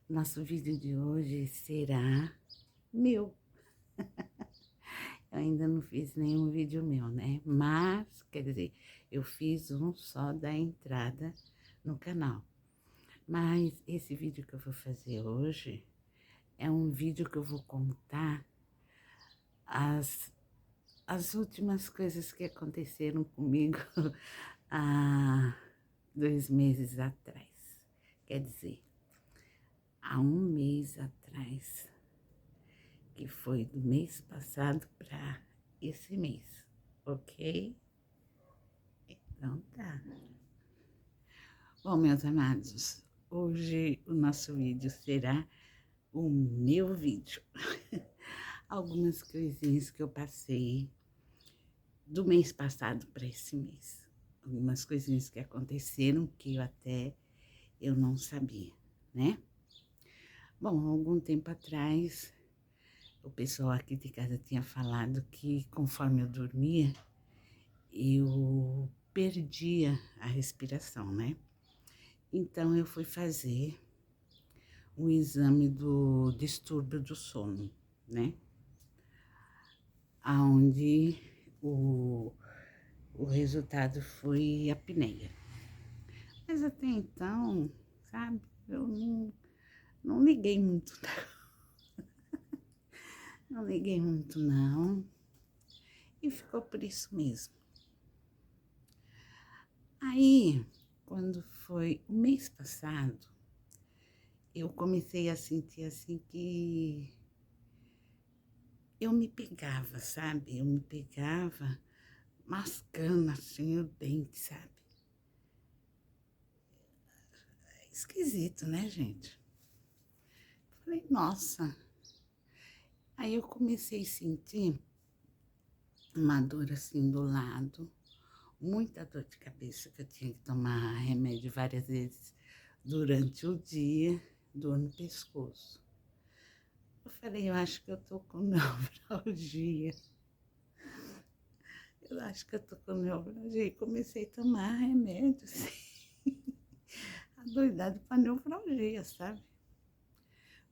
Nosso vídeo de hoje será meu. Eu ainda não fiz nenhum vídeo meu, né? Mas, quer dizer, eu fiz um só da entrada no canal. Mas esse vídeo que eu vou fazer hoje é um vídeo que eu vou contar as, as últimas coisas que aconteceram comigo há 2 meses atrás. Quer dizer, há um mês atrás, que foi do mês passado para esse mês, ok? Então tá. Bom, meus amados, hoje o nosso vídeo será o meu vídeo. Algumas coisinhas que eu passei do mês passado para esse mês. Algumas coisinhas que aconteceram que eu não sabia, né? Bom, algum tempo atrás, o pessoal aqui de casa tinha falado que conforme eu dormia, eu perdia a respiração, né? Então eu fui fazer um exame do distúrbio do sono, né? Aonde o resultado foi apneia. Mas até então, sabe, eu não liguei muito, não liguei muito não, e ficou por isso mesmo. Aí, quando foi o mês passado, eu comecei a sentir assim que eu me pegava, sabe? Eu me pegava mascando assim o dente, sabe? É esquisito, né, gente? Falei, nossa. Aí eu comecei a sentir uma dor assim do lado, muita dor de cabeça, que eu tinha que tomar remédio várias vezes durante o dia, dor no pescoço. Eu falei, eu acho que eu tô com neuralgia. Eu acho que eu tô com neuralgia. E comecei a tomar remédio, assim, adoidado para neuralgia, sabe?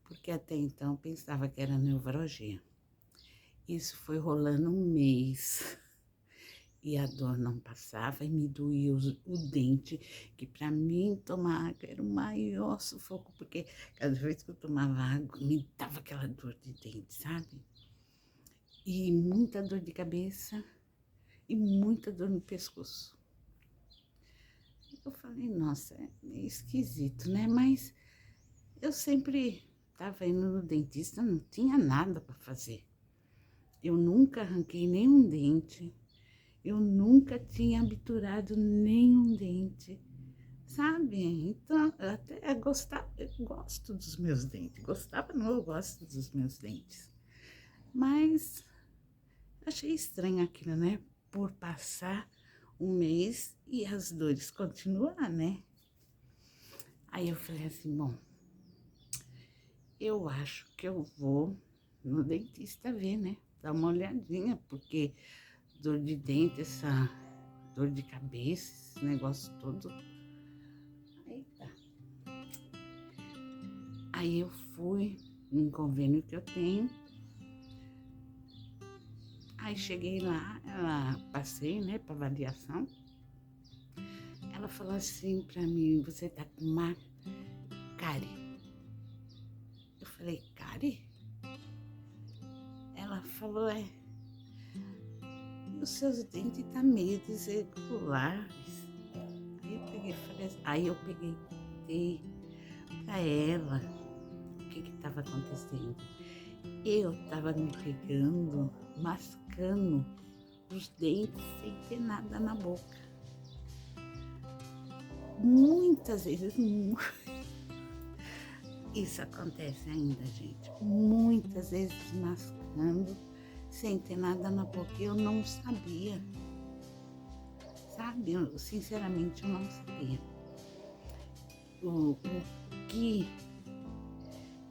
Porque até então eu pensava que era neuralgia. Isso foi rolando um mês e a dor não passava e me doía o dente, que para mim tomar água era o maior sufoco, porque cada vez que eu tomava água me dava aquela dor de dente, sabe? E muita dor de cabeça e muita dor no pescoço. Eu falei, nossa, é meio esquisito, né? Mas eu sempre estava indo no dentista, não tinha nada para fazer. Eu nunca arranquei nenhum dente, eu nunca tinha obturado nenhum dente, sabe? Então, eu até gostava, eu gosto dos meus dentes. Gostava, não, eu gosto dos meus dentes. Mas achei estranho aquilo, né? Por passar um mês e as dores continuar, né? Aí eu falei assim, bom, eu acho que eu vou no dentista ver, né? Dar uma olhadinha, porque dor de dente, essa dor de cabeça, esse negócio todo. Eita. Aí eu fui num convênio que eu tenho. Aí cheguei lá, passei, né, para avaliação. Ela falou assim pra mim, você tá com uma cárie. Eu falei, cárie? Ela falou, os seus dentes tá meio desregulares. Aí eu peguei e contei pra ela o que estava acontecendo. Eu estava me pegando, mascando os dentes sem ter nada na boca. Muitas vezes, isso acontece ainda, gente. Muitas vezes mascando sem ter nada na boca. Eu não sabia, sabe? Sinceramente, eu não sabia. O que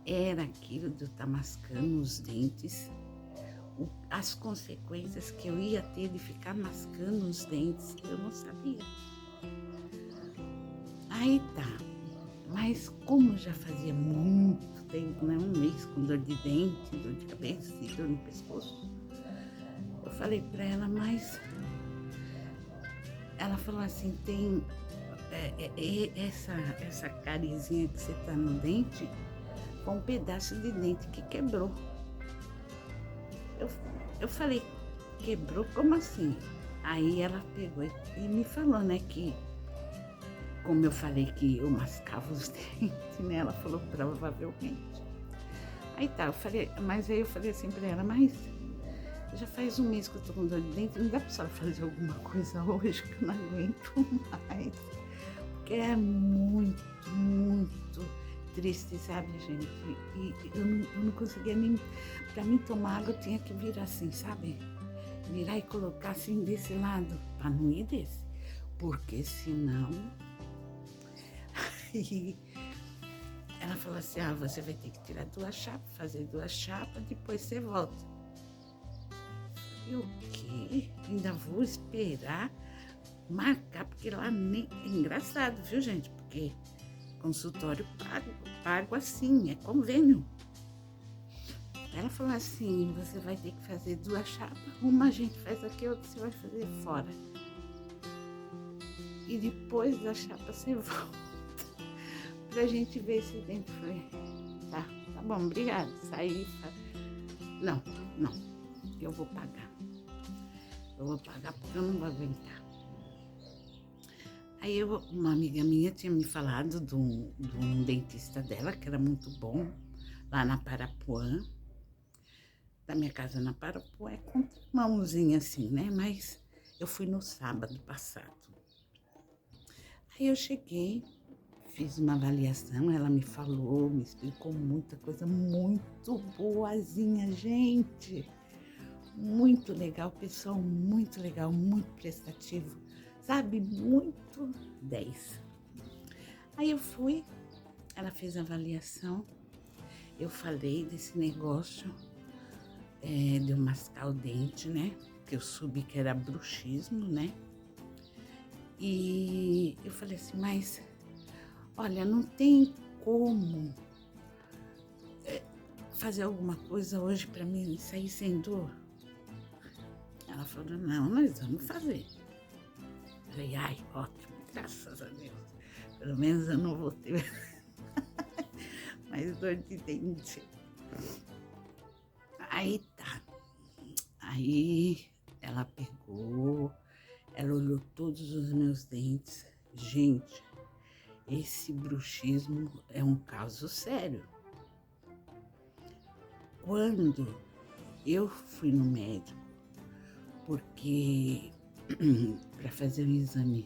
era aquilo de eu estar mascando os dentes, as consequências que eu ia ter de ficar mascando os dentes, eu não sabia. Aí tá, mas como já fazia muito tempo, né? Um mês com dor de dente, dor de cabeça e dor no pescoço. Eu falei pra ela, mas... Ela falou assim, tem essa carizinha que você tá no dente, com um pedaço de dente que quebrou. Eu falei, quebrou? Como assim? Aí ela pegou e me falou, né, que como eu falei que eu mascava os dentes, né, ela falou provavelmente. Aí tá, eu falei, mas aí eu falei assim pra ela, mas já faz um mês que eu tô com dor de dente, não dá pra senhora fazer alguma coisa hoje que eu não aguento mais. Porque é muito, muito triste, sabe, gente? E eu não conseguia nem... Pra mim tomar água eu tinha que virar assim, sabe? Virar e colocar assim desse lado, pra não ir desse. Porque senão... Ela falou assim, você vai ter que tirar 2 chapas, fazer 2 chapas, depois você volta. E o quê? Ainda vou esperar marcar, porque lá nem... É engraçado, viu, gente? Porque consultório pago assim, é convênio. Ela falou assim, você vai ter que fazer 2 chapas, uma a gente faz aqui, outra você vai fazer fora. E depois da chapa você volta pra gente ver esse dente. Eu falei, tá bom, obrigada. Saí, não, eu vou pagar. Eu vou pagar porque eu não vou aguentar. Aí uma amiga minha tinha me falado de um dentista dela, que era muito bom, lá na Parapuã. Da minha casa na Parapuã é contramãozinha assim, né? Mas eu fui no sábado passado. Aí eu cheguei, fiz uma avaliação, ela me falou, me explicou muita coisa, muito boazinha, gente. Muito legal, pessoal, muito legal, muito prestativo, sabe? Muito 10. Aí eu fui, ela fez a avaliação, eu falei desse negócio de eu mascar o dente, né? Que eu soube que era bruxismo, né? E eu falei assim, mas olha, não tem como fazer alguma coisa hoje pra mim sair sem dor? Ela falou, não, nós vamos fazer. Eu falei, ai, ótimo, graças a Deus. Pelo menos eu não vou ter mais dor de dente. Aí tá. Aí ela pegou, ela olhou todos os meus dentes. Gente, esse bruxismo é um caso sério. Quando eu fui no médico, porque para fazer o exame,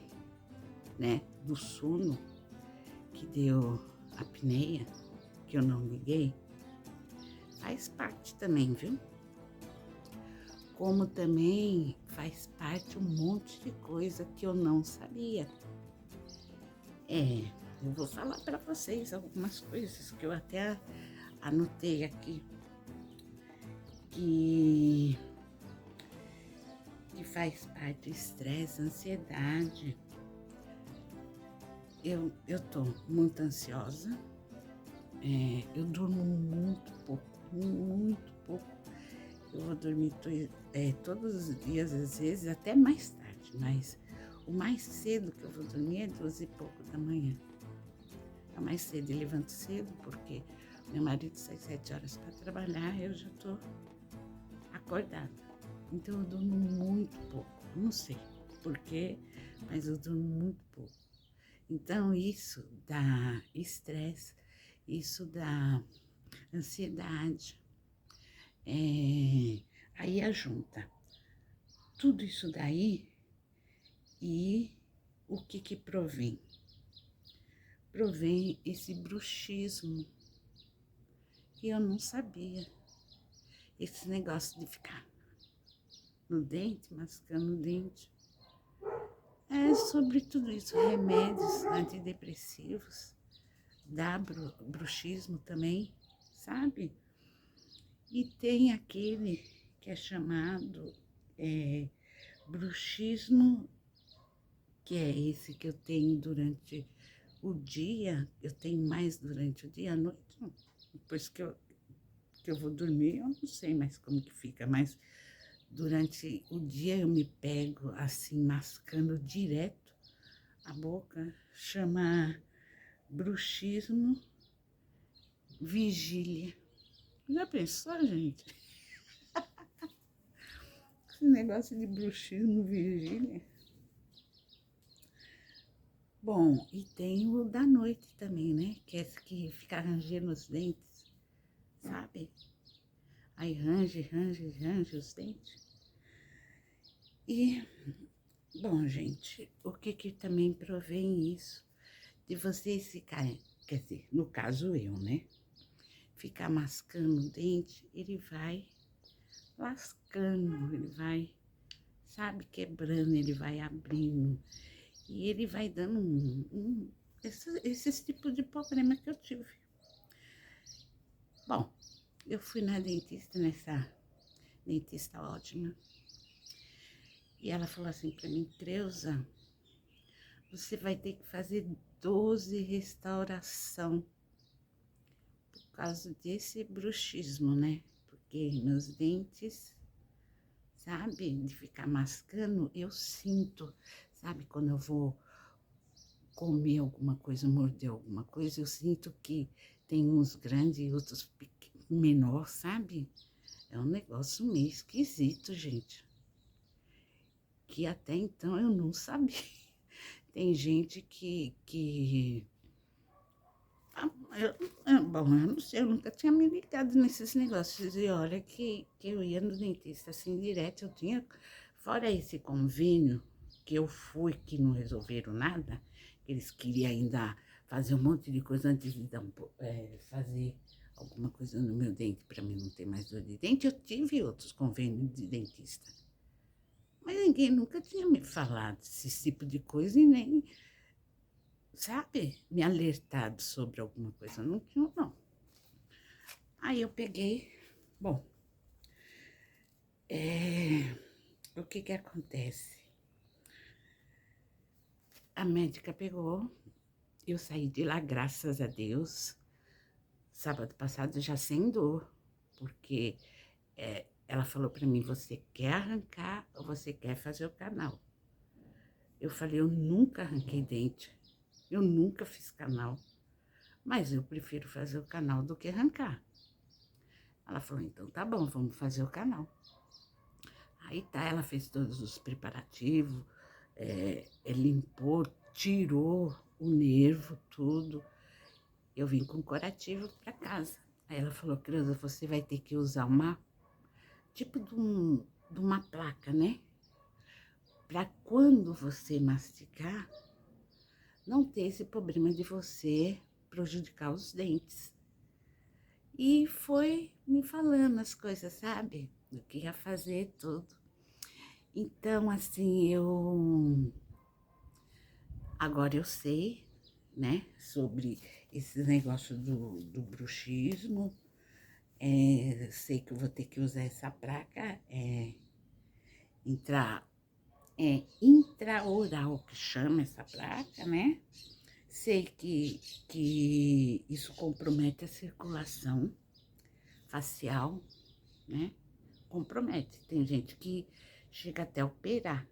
né, do sono, que deu apneia, que eu não liguei, faz parte também, viu? Como também faz parte um monte de coisa que eu não sabia. Eu vou falar para vocês algumas coisas que eu até anotei aqui, que faz parte estresse, ansiedade. Eu tô muito ansiosa, eu durmo muito pouco, muito pouco. Eu vou dormir todos os dias, às vezes, até mais tarde, mas o mais cedo que eu vou dormir é 12 e pouco da manhã. É mais cedo, eu levanto cedo, porque meu marido sai 7 horas para trabalhar, eu já tô acordada. Então eu durmo muito pouco, não sei porquê, mas eu durmo muito pouco. Então isso dá estresse, isso dá ansiedade, aí ajunta tudo isso daí e o que provém? Provém esse bruxismo que eu não sabia. Esse negócio de ficar no dente, mascando o dente. É sobre tudo isso, remédios antidepressivos, dá bruxismo também, sabe? E tem aquele que é chamado bruxismo, que é esse que eu tenho durante o dia, eu tenho mais durante o dia, à noite, não. Depois que eu vou dormir, eu não sei mais como que fica, mas durante o dia eu me pego assim, mascando direto a boca, chama bruxismo vigília. Já pensou, gente? Esse negócio de bruxismo vigília. Bom, e tem o da noite também, né? Que é esse que fica rangendo os dentes, sabe? Aí range os dentes. E, bom, gente, o que também provém isso? De vocês ficarem, quer dizer, no caso eu, né? Ficar mascando o dente, ele vai lascando, ele vai, sabe, quebrando, ele vai abrindo. E ele vai dando esse tipo de problema que eu tive. Bom, eu fui na dentista, nessa dentista ótima, e ela falou assim pra mim, Creuza, você vai ter que fazer 12 restauração por causa desse bruxismo, né? Porque meus dentes, sabe, de ficar mascando, eu sinto, sabe, quando eu vou comer alguma coisa, morder alguma coisa, eu sinto que tem uns grandes e outros menor, sabe? É um negócio meio esquisito, gente. Que até então eu não sabia. Tem gente bom, eu não sei, eu nunca tinha me ligado nesses negócios. E olha que eu ia no dentista assim direto, eu tinha, fora esse convênio que eu fui, que não resolveram nada, eles queriam ainda fazer um monte de coisa antes de dar fazer alguma coisa no meu dente, para mim não ter mais dor de dente. Eu tive outros convênios de dentista, mas ninguém nunca tinha me falado desse tipo de coisa e nem, sabe, me alertado sobre alguma coisa. Não tinha, não. Aí eu peguei, bom, o que acontece? A médica pegou, eu saí de lá, graças a Deus, sábado passado já sem dor, porque ela falou pra mim, você quer arrancar ou você quer fazer o canal? Eu falei, eu nunca arranquei dente, eu nunca fiz canal, mas eu prefiro fazer o canal do que arrancar. Ela falou, então tá bom, vamos fazer o canal. Aí tá, ela fez todos os preparativos, limpou, tirou o nervo, tudo. Eu vim com curativo pra casa. Aí ela falou, Creuza, você vai ter que usar tipo de uma placa, né? Pra quando você mastigar, não ter esse problema de você prejudicar os dentes. E foi me falando as coisas, sabe? Do que ia fazer, tudo. Então, assim, agora eu sei, né, sobre esse negócio do bruxismo. Sei que eu vou ter que usar essa placa, intraoral, que chama essa placa, né? Sei que isso compromete a circulação facial, né? Compromete. Tem gente que chega até a operar,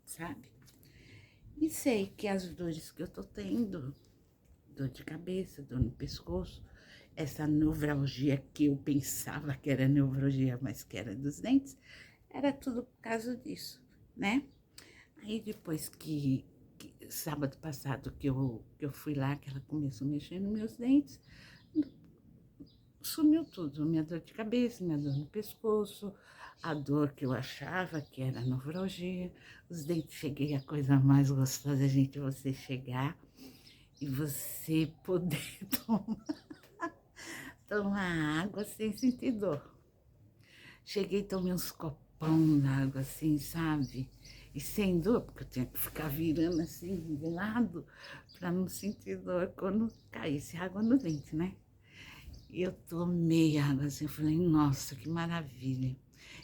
sabe? E sei que as dores que eu tô tendo, dor de cabeça, dor no pescoço, essa nevralgia que eu pensava que era nevralgia, mas que era dos dentes, era tudo por causa disso, né? Aí depois sábado passado que eu fui lá, que ela começou a mexer nos meus dentes, sumiu tudo, minha dor de cabeça, minha dor no pescoço, a dor que eu achava que era nevralgia, os dentes. Cheguei, a coisa mais gostosa, gente, você chegar e você poder tomar água sem sentir dor. Cheguei, tomei uns copão d'água assim, sabe? E sem dor, porque eu tinha que ficar virando assim de lado para não sentir dor quando caísse água no dente, né? E eu tomei água assim, eu falei, nossa, que maravilha.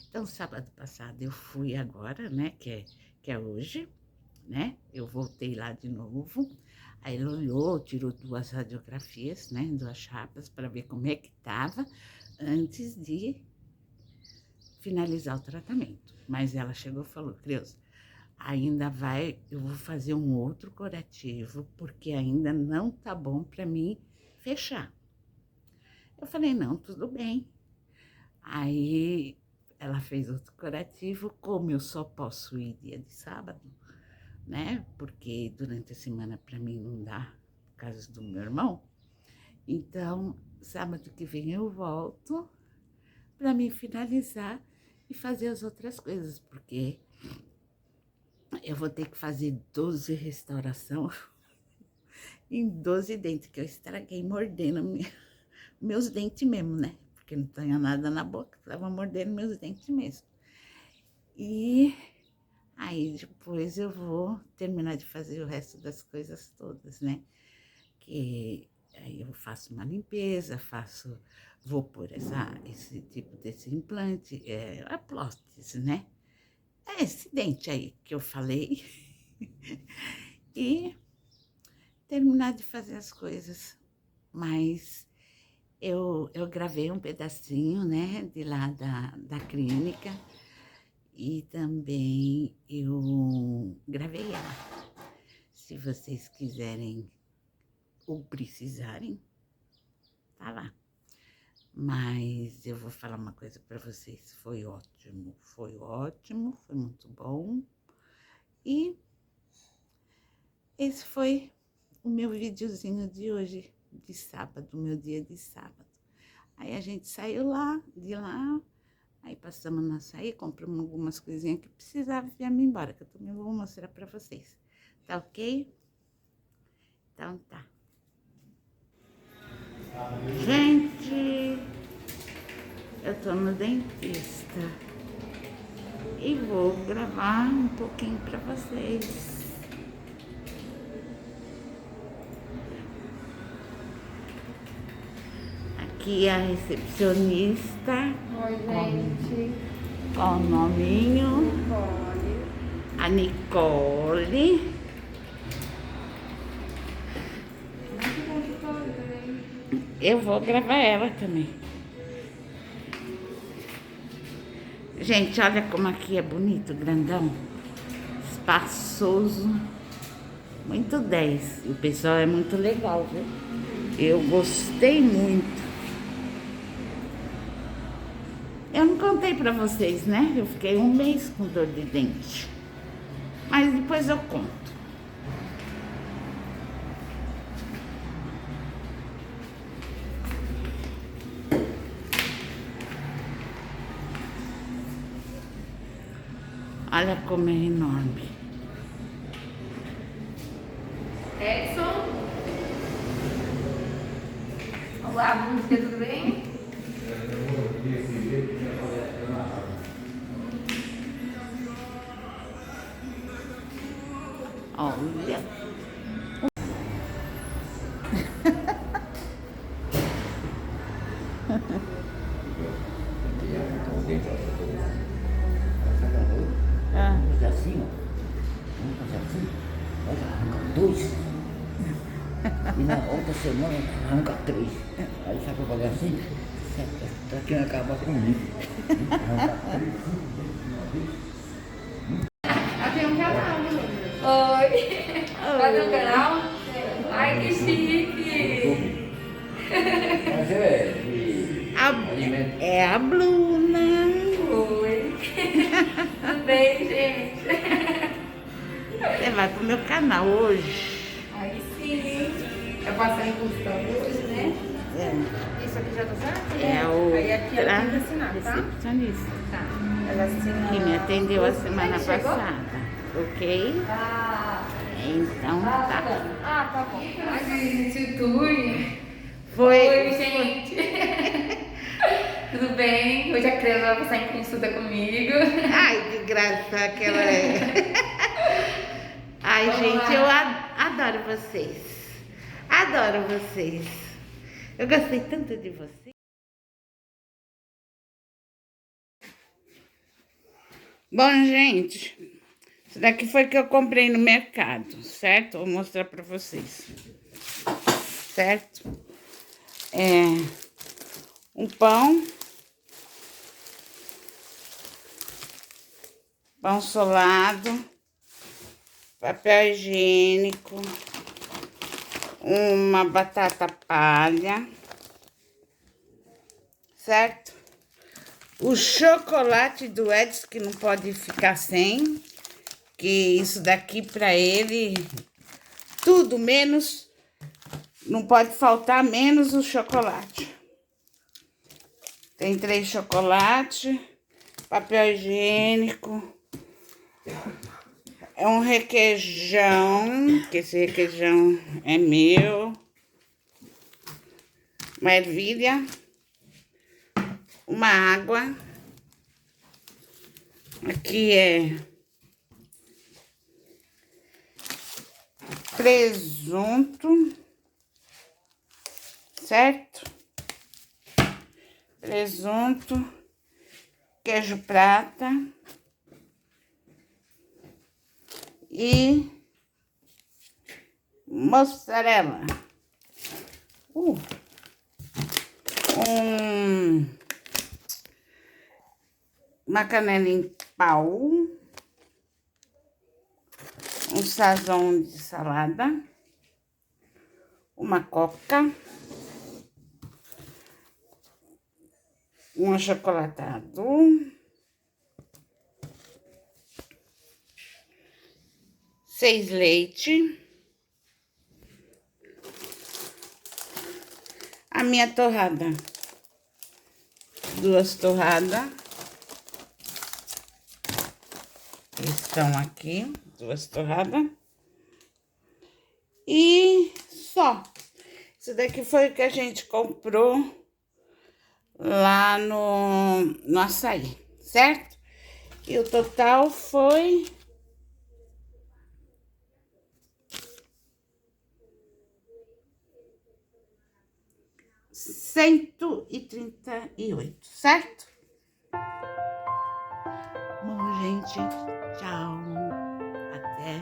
Então, sábado passado eu fui agora, né, que é hoje, né? Eu voltei lá de novo. Aí ele olhou, tirou 2 radiografias, né, 2 chapas, para ver como é que tava, antes de finalizar o tratamento. Mas ela chegou e falou, Creuza, eu vou fazer um outro curativo, porque ainda não tá bom para mim fechar. Eu falei, não, tudo bem. Aí ela fez outro curativo, como eu só posso ir dia de sábado, né? Porque durante a semana para mim não dá, por causa do meu irmão. Então, sábado que vem eu volto para me finalizar e fazer as outras coisas, porque eu vou ter que fazer 12 restauração em 12 dentes, que eu estraguei mordendo meus dentes mesmo, né? Porque não tinha nada na boca, tava mordendo meus dentes mesmo. E aí depois eu vou terminar de fazer o resto das coisas todas, né? Que aí eu faço uma limpeza, vou pôr esse tipo desse implante, a prótese, né? É esse dente aí que eu falei. E terminar de fazer as coisas. Mas eu gravei um pedacinho, né, de lá da clínica e também eu gravei ela. Se vocês quiserem ou precisarem, tá lá. Mas eu vou falar uma coisa para vocês, foi ótimo, foi muito bom. E esse foi o meu videozinho de hoje, de sábado, meu dia de sábado. Aí a gente saiu de lá, aí passamos no açaí, compramos algumas coisinhas que precisava e viemos embora, que eu também vou mostrar pra vocês. Tá ok? Então tá. Gente, eu tô no dentista e vou gravar um pouquinho pra vocês. Aqui é a recepcionista. Oi, gente. Com o nominho. Nicole. A Nicole. Eu vou gravar ela também. Gente, olha como aqui é bonito, grandão. Espaçoso. Muito 10. O pessoal é muito legal, viu? Eu gostei muito. Eu não contei pra vocês, né? Eu fiquei 1 mês com dor de dente. Mas depois eu conto. Olha como é enorme. Edson. Olá, bom dia, tudo bem? Olha. Ah. Fazer assim, ó. Vamos fazer assim. Olha, arranca 2. E na outra semana arranca 3. Aí sabe pra fazer assim? Tá querendo acabar comigo. Arranca 3. Tem um canal, oi. Fazer um canal? Ai, que chique. Mas É a Bruna. Oi. Tudo bem, gente? Você vai pro meu canal hoje. Aí sim. Eu passei em consulta hoje, né? É, Isso aqui já tá certo? é Aí aqui ela tem que outra assinar, tá? recepcionista Tá. Ela assina... que me atendeu a semana Aí chegou? passada, ok? Ah, Então tá. tá bom. Ai, gente, Tui. Foi. Oi, gente. Tudo bem? Hoje a Creuza vai passar em consulta comigo. Ai, que graça que ela é. Ai, Vamos gente, lá. eu adoro vocês. Adoro vocês. Eu gostei tanto de vocês. Bom, gente, Isso daqui foi que eu comprei no mercado, certo? Vou mostrar pra vocês. Certo? É um pão solado, papel higiênico, uma batata palha, certo? O chocolate do Edson, que não pode ficar sem, que isso daqui pra ele, tudo menos, não pode faltar menos o chocolate. Tem 3 chocolates, papel higiênico, é um requeijão, que esse requeijão é meu, uma ervilha, uma água, aqui é presunto, certo? Presunto, queijo prata e mussarela. Uma canela em pau, um sazon de salada, uma coca, um achocolatado, 6 leite, a minha torrada, 2 torradas. Estão aqui, 2 torradas. E só. Isso daqui foi o que a gente comprou lá no açaí, certo? E o total foi R$138, certo? Bom, gente, tchau. Até